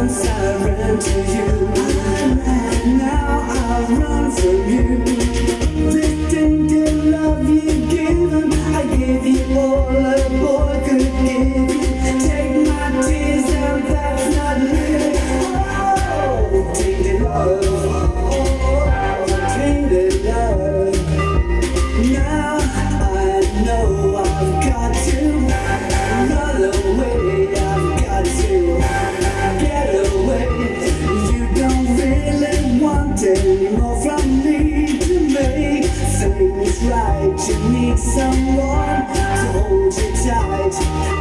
Once I ran to you, now I run from you. This tainted love you've given, I gave you all a boy could give you. Take my tears and that's not living. Oh, tainted love, tainted love. Now I know I've got to run away, I've got to get away. You don't really want any more from me to make things right. You need someone to hold you tight,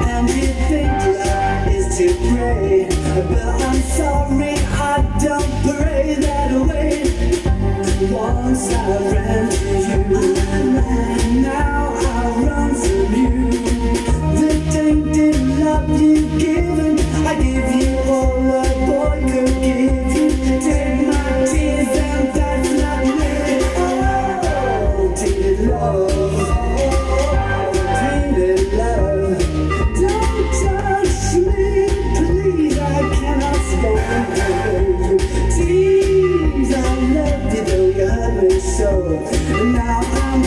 and you think love is to pray, but I'm sorry, I don't pray that way. Once I ran to you, now I run from you. The tainted love you've given, I give you all a boy could give you. Take my tears and that's not living. Oh, tainted love, tainted love. Don't touch me, please, I cannot stand you. Tease, I love you though you hurt me so. Now I'm